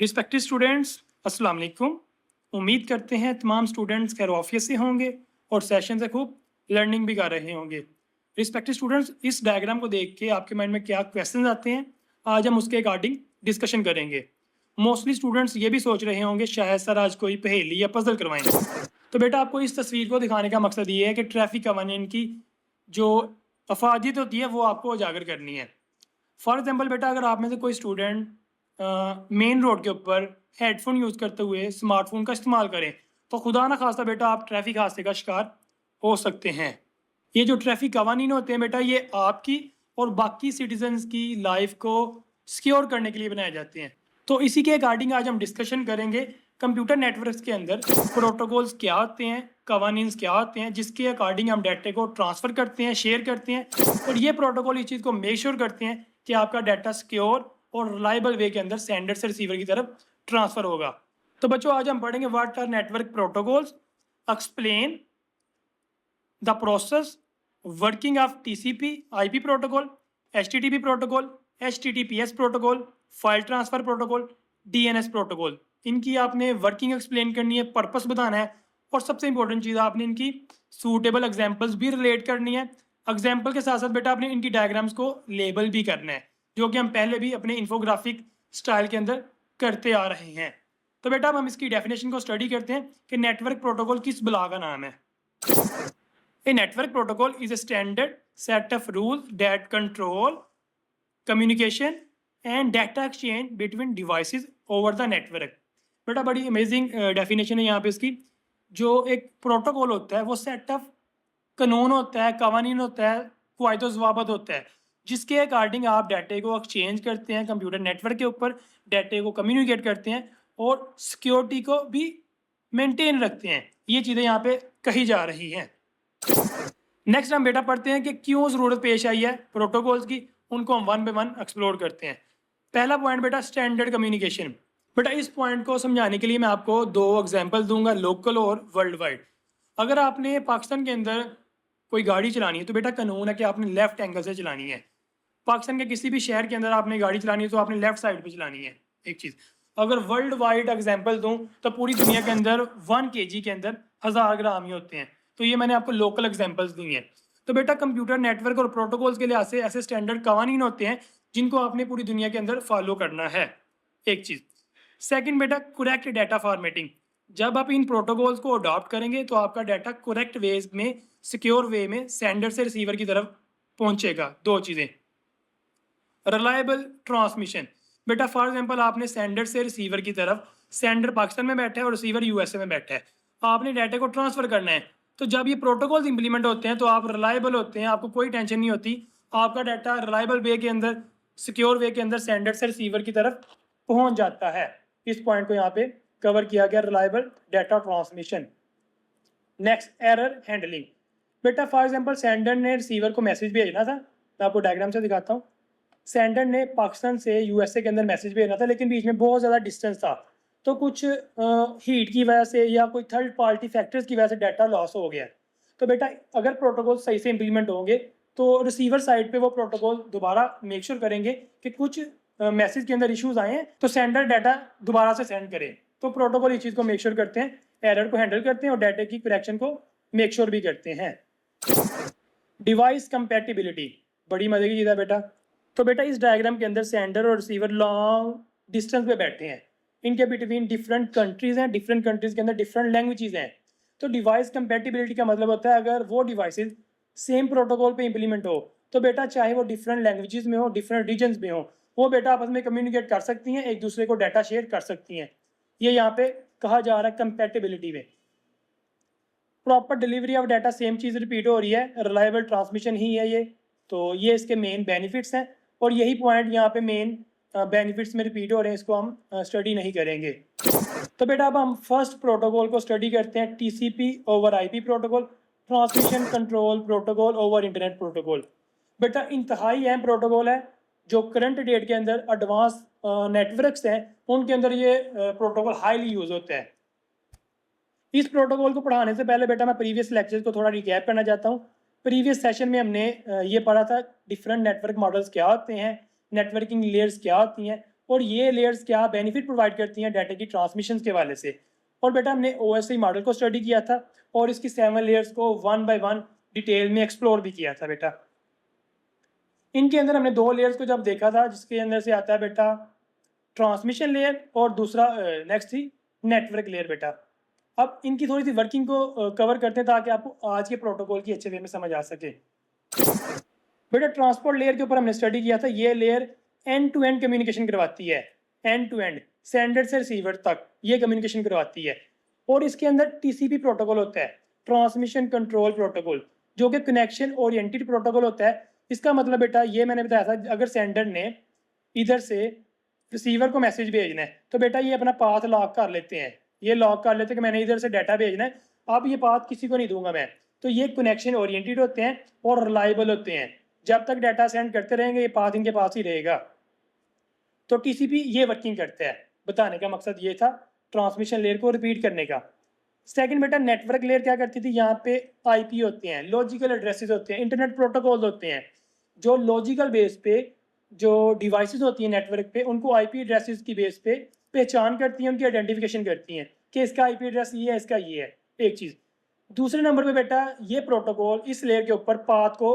Respected students, अस्सलाम वालेकुम। उम्मीद करते हैं तमाम स्टूडेंट्स खैर-ओ-आफियत से होंगे और सेशन से खूब लर्निंग भी कर रहे होंगे। रिस्पेक्टेड स्टूडेंट्स, इस डायग्राम को देख के आपके माइंड में क्या क्वेश्चंस आते हैं, आज हम उसके अकॉर्डिंग डिस्कशन करेंगे। मोस्टली स्टूडेंट्स ये भी सोच रहे होंगे शायद सर आज कोई पहेली या पजल करवाएंगे। तो बेटा आपको इस तस्वीर को दिखाने का मकसद ये है कि ट्रैफिक कवानीन की जो अफादियत होती है वो आपको उजागर करनी है। फॉर एग्जाम्पल बेटा अगर आप में से कोई स्टूडेंट मेन रोड के ऊपर हेडफोन यूज़ करते हुए स्मार्टफोन का इस्तेमाल करें तो खुदा ना खास्ता बेटा आप ट्रैफिक हादसे का शिकार हो सकते हैं। ये जो ट्रैफिक कवानीन होते हैं बेटा ये आपकी और बाकी सिटीजन्स की लाइफ को सिक्योर करने के लिए बनाए जाते हैं। तो इसी के अकॉर्डिंग आज हम डिस्कशन करेंगे कंप्यूटर नेटवर्क्स के अंदर प्रोटोकॉल्स क्या होते हैं, कवानीन्स क्या होते हैं, जिसके अकॉर्डिंग हम डाटा को ट्रांसफ़र करते हैं, शेयर करते हैं और ये प्रोटोकॉल इस चीज़ को मेक श्योर करते हैं कि आपका डाटा सिक्योर और रिलायबल वे के अंदर सेंडर से रिसीवर की तरफ ट्रांसफ़र होगा। तो बच्चों आज हम पढ़ेंगे what are network protocols, explain the process working of TCP IP protocol, HTTP protocol, HTTPS protocol, file transfer protocol, DNS protocol. इनकी आपने वर्किंग एक्सप्लेन करनी है, पर्पस बताना है और सबसे इंपॉर्टेंट चीज़ आपने इनकी सूटेबल एग्जाम्पल्स भी रिलेट करनी है। एग्जाम्पल के साथ साथ बेटा आपने इनकी डायग्राम्स को लेबल भी करना है, जो कि हम पहले भी अपने इन्फोग्राफिक स्टाइल के अंदर करते आ रहे हैं। तो बेटा अब हम इसकी डेफिनेशन को स्टडी करते हैं कि नेटवर्क प्रोटोकॉल किस बला का नाम है। A network protocol is a standard set of rules that control communication and data exchange between devices over the network। बेटा बड़ी अमेजिंग डेफिनेशन है यहाँ पे इसकी। जो एक प्रोटोकॉल होता है वो सेट ऑफ कानून होता है, कवानीन होता है, क़वायद ज़वाबित होता है, जिसके अकॉर्डिंग आप डाटे को एक्सचेंज करते हैं कंप्यूटर नेटवर्क के ऊपर, डाटे को कम्युनिकेट करते हैं और सिक्योरिटी को भी मेंटेन रखते हैं। ये चीज़ें यहाँ पे कही जा रही हैं। नेक्स्ट हम बेटा पढ़ते हैं कि क्यों ज़रूरत पेश आई है प्रोटोकॉल्स की, उनको हम वन बाय वन एक्सप्लोर करते हैं। पहला पॉइंट बेटा स्टैंडर्ड कम्युनिकेशन। बेटा इस पॉइंट को समझाने के लिए मैं आपको दो एग्जांपल दूंगा, लोकल और वर्ल्ड वाइड। अगर आपने पाकिस्तान के अंदर कोई गाड़ी चलानी है तो बेटा कानून है कि आपने लेफ्ट एंगल से चलानी है। पाकिस्तान के किसी भी शहर के अंदर आपने गाड़ी चलानी है तो आपने लेफ्ट साइड पे चलानी है। एक चीज़ अगर वर्ल्ड वाइड एग्जांपल दूं तो पूरी दुनिया के अंदर 1 kg के अंदर 1000 ग्राम ही होते हैं। तो ये मैंने आपको लोकल एग्जांपल्स दी हैं। तो बेटा कंप्यूटर नेटवर्क और प्रोटोकॉल्स के लिहाज से ऐसे स्टैंडर्ड कवानीन होते हैं जिनको आपने पूरी दुनिया के अंदर फॉलो करना है। एक चीज़। सेकंड बेटा करेक्ट डाटा फॉर्मेटिंग। जब आप इन प्रोटोकॉल्स को अडॉप्ट करेंगे तो आपका डाटा करेक्ट वेज में, सिक्योर वे में सेंडर से रिसीवर की तरफ पहुंचेगा। दो चीज़ें। Reliable transmission. बेटा फॉर एग्जांपल आपने सेंडर से रिसीवर की तरफ, सेंडर पाकिस्तान में बैठा है और रिसीवर USA में बैठा है, आपने डाटा को ट्रांसफ़र करना है। तो जब ये प्रोटोकॉल्स इंप्लीमेंट होते हैं तो आप रिलायबल होते हैं, आपको कोई टेंशन नहीं होती, आपका डाटा रिलायबल वे के अंदर, सिक्योर वे के अंदर सेंडर से रिसीवर की तरफ पहुंच जाता है। इस पॉइंट को यहाँ पे कवर किया गया, reliable data transmission. Next error handling. बेटा फॉर एग्जांपल सेंडर ने रिसीवर को मैसेज भेजना था, मैं आपको डायग्राम से दिखाता हूँ। सेंडर ने पाकिस्तान से USA के अंदर मैसेज भेजना था लेकिन बीच में बहुत ज़्यादा डिस्टेंस था, तो कुछ हीट की वजह से या कोई थर्ड पार्टी फैक्टर्स की वजह से डाटा लॉस हो गया। तो बेटा अगर प्रोटोकॉल सही से इम्प्लीमेंट होंगे तो रिसीवर साइड पे वो प्रोटोकॉल दोबारा मेक श्योर करेंगे कि कुछ मैसेज के अंदर इश्यूज आए हैं तो सेंडर डाटा दोबारा से सेंड करे। तो प्रोटोकॉल इस चीज़ को मेक श्योर करते हैं, एरर को हैंडल करते हैं और डाटा की करेक्शन को मेक श्योर भी करते हैं। डिवाइस कंपैटिबिलिटी बड़ी मजे की चीज़ है बेटा। तो बेटा इस डायग्राम के अंदर सेंडर और रिसीवर लॉन्ग डिस्टेंस पे बैठे हैं, इनके बिटवीन डिफरेंट कंट्रीज हैं, डिफरेंट कंट्रीज के अंदर डिफरेंट लैंग्वेजेस हैं। तो डिवाइस कंपैटिबिलिटी का मतलब होता है अगर वो डिवाइसेस सेम प्रोटोकॉल पे इंप्लीमेंट हो तो बेटा चाहे वो डिफरेंट लैंग्वेजेस में हो, डिफरेंट रीजन्स में हो, वो बेटा आपस में कम्युनिकेट कर सकती हैं, एक दूसरे को डाटा शेयर कर सकती हैं। ये यहाँ पे कहा जा रहा है कंपैटिबिलिटी में। Proper delivery of data, same cheese repeat हो रही है, रिलायबल ट्रांसमिशन ही है ये। तो ये इसके मेन बेनिफिट्स हैं और यही पॉइंट यहाँ पे मेन बेनिफिट्स में रिपीट हो रहे हैं, इसको हम स्टडी नहीं करेंगे। तो बेटा अब हम फर्स्ट प्रोटोकॉल को स्टडी करते हैं, TCP over IP protocol, transmission control protocol over internet protocol. बेटा इंतहाई अहम प्रोटोकॉल है जो करंट डेट के अंदर एडवांस नेटवर्क्स हैं उनके अंदर ये प्रोटोकॉल हाईली यूज होता है। इस प्रोटोकॉल को पढ़ाने से पहले बेटा मैं प्रीवियस लेक्चर्स को थोड़ा रिकैप करना चाहता हूँ। प्रीवियस सेशन में हमने ये पढ़ा था डिफरेंट नेटवर्क मॉडल्स क्या होते हैं, नेटवर्किंग लेयर्स क्या होती हैं और ये लेयर्स क्या बेनिफिट प्रोवाइड करती हैं डाटा की ट्रांसमिशन के वाले से। और बेटा हमने OSI मॉडल को स्टडी किया था और इसकी 7 लेयर्स को 1 बाय 1 डिटेल में एक्सप्लोर भी किया था बेटा। इनके अंदर हमने 2 लेयर्स को जब देखा था, जिसके अंदर से आता है बेटा ट्रांसमिशन लेयर और दूसरा नेक्स्ट थी नेटवर्क लेयर बेटा। अब इनकी थोड़ी सी वर्किंग को कवर करते हैं ताकि आपको आज के प्रोटोकॉल की अच्छे वे में समझ आ सके। बेटा ट्रांसपोर्ट लेयर के ऊपर हमने स्टडी किया था। ये layer end to end communication करवाती है, एंड टू एंड सेंडर से रिसीवर तक ये कम्युनिकेशन करवाती है। और इसके अंदर TCP प्रोटोकॉल होता है, ट्रांसमिशन कंट्रोल प्रोटोकॉल, जो कि कनेक्शन ओरिएंटेड प्रोटोकॉल होता है। इसका मतलब बेटा ये मैंने बताया था, अगर सेंडर ने इधर से रिसीवर को मैसेज भेजना है तो बेटा ये अपना पाथ लॉक कर लेते हैं, ये लॉक कर लेते हैं कि मैंने इधर से डाटा भेजना है, अब ये पाथ किसी को नहीं दूंगा मैं। तो ये कनेक्शन ओरिएंटेड होते हैं और रिलायबल होते हैं। जब तक डाटा सेंड करते रहेंगे ये पाथ इनके पास ही रहेगा। तो TCP ये वर्किंग करता है। बताने का मकसद ये था ट्रांसमिशन लेयर को रिपीट करने का। सेकंड बेटा नेटवर्क लेयर क्या करती थी, यहाँ पे IP होते हैं, लॉजिकल एड्रेसेस होते हैं, इंटरनेट प्रोटोकॉल होते हैं, जो लॉजिकल बेस पे जो डिवाइसेस होती हैं नेटवर्क पे उनको IP एड्रेसेस की बेस पे पहचान करती हैं, उनकी आइडेंटिफिकेशन करती हैं कि इसका IP एड्रेस ये है, इसका ये है, एक चीज़। दूसरे नंबर पे बेटा ये प्रोटोकॉल इस लेयर के ऊपर पाथ को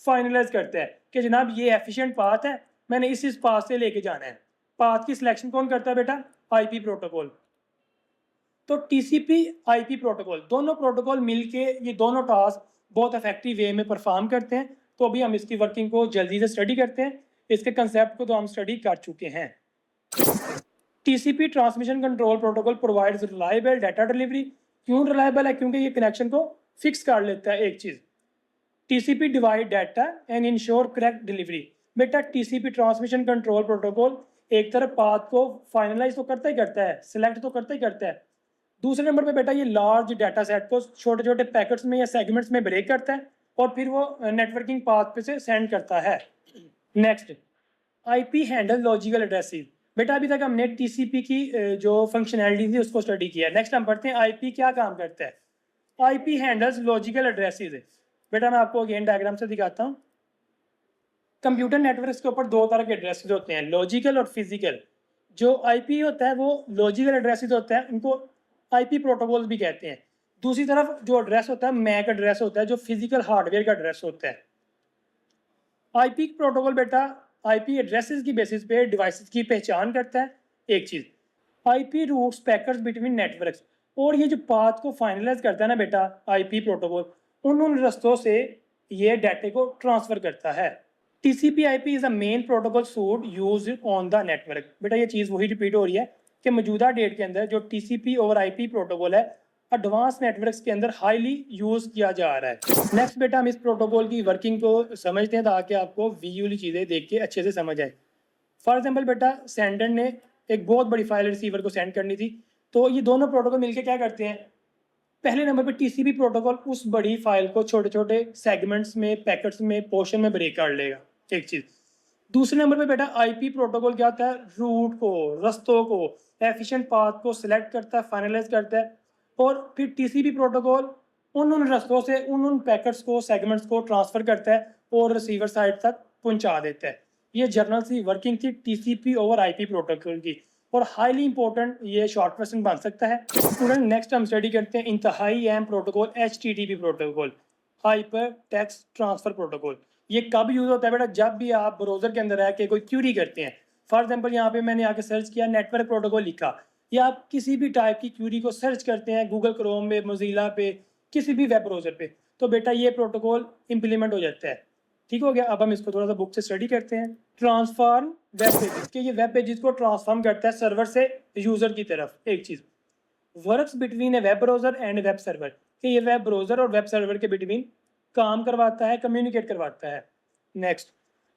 फाइनलाइज करता है कि जनाब ये एफिशिएंट पाथ है, मैंने इस पाथ से लेके जाना है। पाथ की सिलेक्शन कौन करता है बेटा, IP प्रोटोकॉल। तो TCP IP प्रोटोकॉल, दोनों प्रोटोकॉल मिलके ये दोनों टास्क बहुत इफेक्टिव वे में परफॉर्म करते हैं। तो अभी हम इसकी वर्किंग को जल्दी से स्टडी करते हैं। इसके कंसेप्ट को तो हम स्टडी कर चुके हैं। TCP transmission control protocol provides reliable data delivery. क्यों रिलायबल है, क्योंकि ये कनेक्शन को फिक्स कर लेता है। एक चीज़ TCP divide data and ensure correct delivery. बेटा TCP ट्रांसमिशन कंट्रोल प्रोटोकॉल एक तरफ पाथ को फाइनलाइज तो करता ही करता है, सिलेक्ट तो करता ही करता है। दूसरे नंबर पे बेटा ये लार्ज डाटा सेट को छोटे छोटे पैकेट्स में या सेगमेंट्स में ब्रेक करता है और फिर वो नेटवर्किंग पाथ पे से सेंड करता है। Next IP handle logical addresses. बेटा अभी तक हमने TCP की जो फंक्शनैलिटी थी उसको स्टडी किया है। नेक्स्ट हम पढ़ते हैं IP क्या काम करता है। IP handles logical addresses. बेटा मैं आपको अगेन डायग्राम से दिखाता हूँ। कंप्यूटर नेटवर्क के ऊपर 2 तरह के एड्रेसेस होते हैं, लॉजिकल और फिजिकल। जो IP होता है वो लॉजिकल एड्रेसेस होता है, उनको IP प्रोटोकॉल्स भी कहते हैं। दूसरी तरफ जो एड्रेस होता है मैक एड्रेस होता है, जो फिजिकल हार्डवेयर का एड्रेस होता है। IP प्रोटोकॉल बेटा IP एड्रेसेस की बेसिस पे डिवाइसेस की पहचान करता है। एक चीज़ IP routes packets between networks, और ये जो पाथ को फाइनलाइज करता है ना बेटा IP प्रोटोकॉल, उन रास्तों से ये डाटे को ट्रांसफर करता है। TCP/IP is a main protocol suit used on the network. बेटा ये चीज़ वही रिपीट हो रही है कि मौजूदा डेट के अंदर जो TCP ओवर IP प्रोटोकॉल है एडवांस नेटवर्क्स के अंदर हाईली यूज किया जा रहा है। नेक्स्ट बेटा हम इस प्रोटोकॉल की वर्किंग को समझते हैं ताकि आपको विजुअली चीज़ें देख के अच्छे से समझ आए। फॉर एग्जाम्पल बेटा सेंडर ने एक बहुत बड़ी फाइल रिसीवर को सेंड करनी थी, तो ये दोनों प्रोटोकॉल मिलकर क्या करते हैं, पहले नंबर पे TCP प्रोटोकॉल उस बड़ी फाइल को छोटे छोटे सेगमेंट्स में, पैकेट्स में, पोर्शन में ब्रेक कर लेगा। एक चीज़। दूसरे नंबर पे बेटा IP प्रोटोकॉल क्या होता है, रूट को, रस्तों को, एफिशिएंट पाथ को सिलेक्ट करता है, फाइनलाइज करता है, और फिर TCP प्रोटोकॉल उन रस्तों से उन पैकेट्स को, सेगमेंट्स को ट्रांसफर करता है और रिसीवर साइड तक पहुंचा देता है। ये जर्नल सी वर्किंग थी TCP ओवर IP प्रोटोकॉल की, और हाईली इंपॉर्टेंट ये शॉर्ट क्वेश्चन बन सकता है। स्टूडेंट नेक्स्ट हम स्टडी करते हैं इंतहाई अहम protocol HTTP protocol, hyper text transfer protocol. ये कब यूज होता है बेटा, जब भी आप ब्राउजर के अंदर आके कोई क्यूरी करते हैं। फॉर एग्जांपल यहाँ पे मैंने आके सर्च किया नेटवर्क प्रोटोकॉल लिखा, या आप किसी भी टाइप की क्यूरी को सर्च करते हैं गूगल क्रोम में, मोजिला पे, किसी भी वेब ब्राउजर पे, तो बेटा ये प्रोटोकॉल इंप्लीमेंट हो जाता है। ठीक हो गया। अब हम इसको थोड़ा सा बुक से स्टडी करते हैं। ट्रांसफॉर्म वेब पेजेस, के ये वेब पेजेस को ट्रांसफॉर्म करता है सर्वर से यूजर की तरफ। एक चीज works between A web browser and web server, कि ये वेब ब्राउजर और वेब सर्वर के बिटवीन काम करवाता है, कम्युनिकेट करवाता है। Next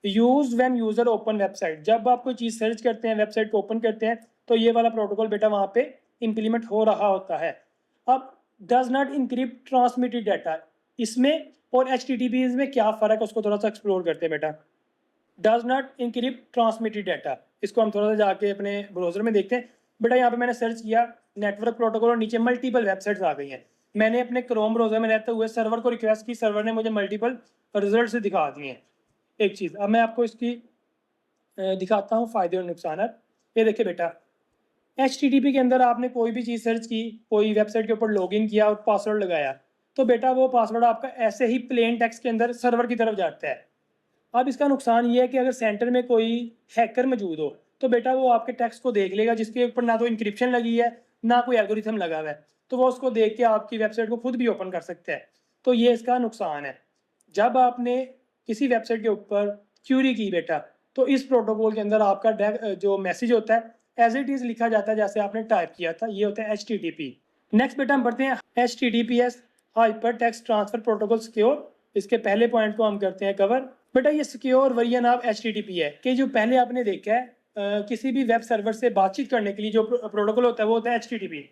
use when user open website, जब आप कोई चीज़ सर्च करते हैं, वेबसाइट को ओपन करते हैं, तो ये वाला प्रोटोकॉल बेटा वहाँ पे इंप्लीमेंट हो रहा होता है। अब does not encrypt transmitted data, इसमें और HTTP में क्या फ़र्क है उसको थोड़ा सा एक्सप्लोर करते हैं बेटा। Does not encrypt transmitted data, इसको हम थोड़ा सा जाके अपने ब्राउजर में देखते हैं। बेटा यहाँ पे मैंने सर्च किया नेटवर्क प्रोटोकॉल और नीचे मल्टीपल वेबसाइट्स आ गई हैं। मैंने अपने क्रोम ब्राउजर में रहते हुए सर्वर को रिक्वेस्ट की, सर्वर ने मुझे मल्टीपल रिजल्ट दिखा दिए हैं। एक चीज़ अब मैं आपको इसकी दिखाता हूँ फ़ायदे और नुकसान। ये देखिए बेटा, HTTP के अंदर आपने कोई भी चीज़ सर्च की, कोई वेबसाइट के ऊपर लॉगिन किया और पासवर्ड लगाया, तो बेटा वो पासवर्ड आपका ऐसे ही प्लेन टेक्स्ट के अंदर सर्वर की तरफ जाता है। अब इसका नुकसान ये है कि अगर सेंटर में कोई हैकर मौजूद हो, तो बेटा वो आपके टेक्स्ट को देख लेगा जिसके ऊपर ना तो इंक्रिप्शन लगी है, ना कोई एल्गोरिथम लगा हुआ है। तो वो उसको देख के आपकी वेबसाइट को खुद भी ओपन कर सकता है। तो ये इसका नुकसान है। जब आपने किसी वेबसाइट के ऊपर क्यूरी की बेटा, तो इस प्रोटोकॉल के अंदर आपका जो मैसेज होता है एज इट इज़ लिखा जाता है जैसे आपने टाइप किया था। ये होता है HTTP। नेक्स्ट बेटा हम पढ़ते हैं HTTPS hyper text transfer protocol secure. इसके पहले पॉइंट को हम करते हैं कवर। बेटा ये सिक्योर वर्जन ऑफ HTTP है कि जो पहले आपने देखा है किसी भी वेब सर्वर से बातचीत करने के लिए जो प्रोटोकॉल होता है वो होता है HTTP।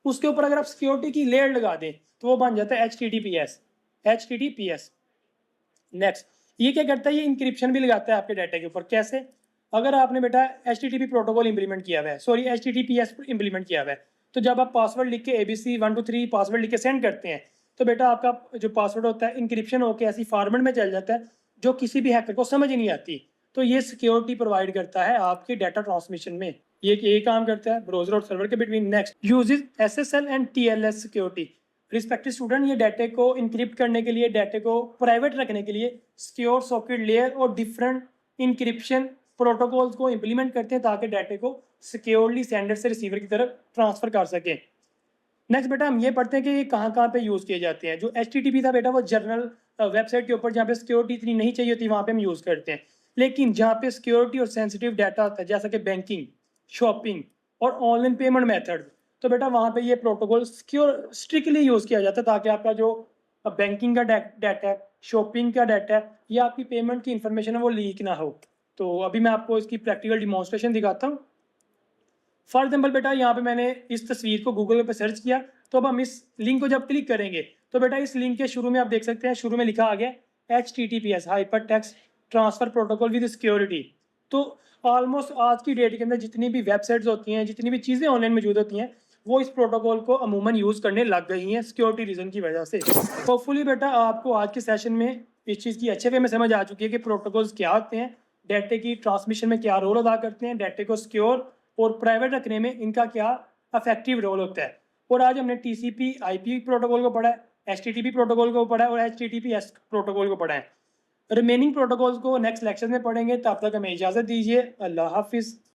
उसके ऊपर अगर आप सिक्योरिटी की लेयर लगा दें तो वो बन जाता है HTTPS। नेक्स्ट, ये क्या करता है, ये इंक्रिप्शन भी लगाता है आपके डाटा के ऊपर। कैसे? अगर आपने बेटा HTTP प्रोटोकॉल इंप्लीमेंट किया हुआ है, सॉरी HTTPS इंप्लीमेंट किया हुआ है, तो जब आप पासवर्ड लिख के ABC 1 2 3 पासवर्ड लिख के सेंड करते हैं, तो बेटा आपका जो पासवर्ड होता है इंक्रिप्शन होकर ऐसी फॉर्मेट में चल जाता है जो किसी भी हैकर को समझ नहीं आती। तो ये सिक्योरिटी प्रोवाइड करता है आपके डाटा ट्रांसमिशन में। ये काम करता है ब्राउजर और सर्वर के between. Next, uses SSL and TLS security. Respective student, ये डाटे को इनक्रिप्ट करने के लिए, डाटे को प्राइवेट रखने के लिए सिक्योर सॉकेट लेयर और डिफरेंट इनक्रिप्शन प्रोटोकॉल्स को इंप्लीमेंट करते हैं ताकि डाटे को सिक्योरली सेंडर से रिसीवर की तरफ ट्रांसफर कर सकें। नेक्स्ट बेटा हम ये पढ़ते हैं कि ये कहाँ पे यूज़ किए जाते हैं। जो HTTP था बेटा वो जनरल वेबसाइट के ऊपर जहाँ पे सिक्योरिटी इतनी नहीं चाहिए होती वहाँ पे हम यूज़ करते हैं। लेकिन जहाँ पे सिक्योरिटी और सेंसिटिव डाटा होता है जैसा कि बैंकिंग, शॉपिंग और ऑनलाइन पेमेंट मेथड, तो बेटा वहाँ पे ये प्रोटोकॉल सिक्योर स्ट्रिक्टली यूज़ किया जाता है ताकि आपका जो बैंकिंग का डाटा है, शॉपिंग का डाटा है या आपकी पेमेंट की इंफॉर्मेशन है वो लीक ना हो। तो अभी मैं आपको इसकी प्रैक्टिकल डिमॉन्स्ट्रेशन दिखाता हूँ। फॉर एग्जाम्पल बेटा यहाँ पे मैंने इस तस्वीर को गूगल पे सर्च किया, तो अब हम इस लिंक को जब क्लिक करेंगे तो बेटा इस लिंक के शुरू में आप देख सकते हैं, शुरू में लिखा आ गया HTTPS hyper text transfer protocol with security. तो ऑलमोस्ट आज की डेट के अंदर जितनी भी वेबसाइट्स होती हैं, जितनी भी चीज़ें ऑनलाइन मौजूद होती हैं, वो इस प्रोटोकॉल को अमूमन यूज़ करने लग गई हैं सिक्योरिटी रीज़न की वजह से। होपफुली बेटा आपको आज के सेशन में इस चीज़ की अच्छे वे में समझ आ चुकी है कि प्रोटोकॉल्स क्या होते हैं, डाटे की ट्रांसमिशन में क्या रोल अदा करते हैं, डाटे को सिक्योर और प्राइवेट रखने में इनका क्या अफेक्टिव रोल होता है। और आज हमने TCP IP प्रोटोकॉल को पढ़ा है, HTTP प्रोटोकॉल को पढ़ा है और HTTPS प्रोटोकॉल को पढ़ा है। रिमेनिंग प्रोटोकॉल्स को नेक्स्ट लेक्चर में पढ़ेंगे। तब तक हमें इजाज़त दीजिए। अल्लाह हाफिज़।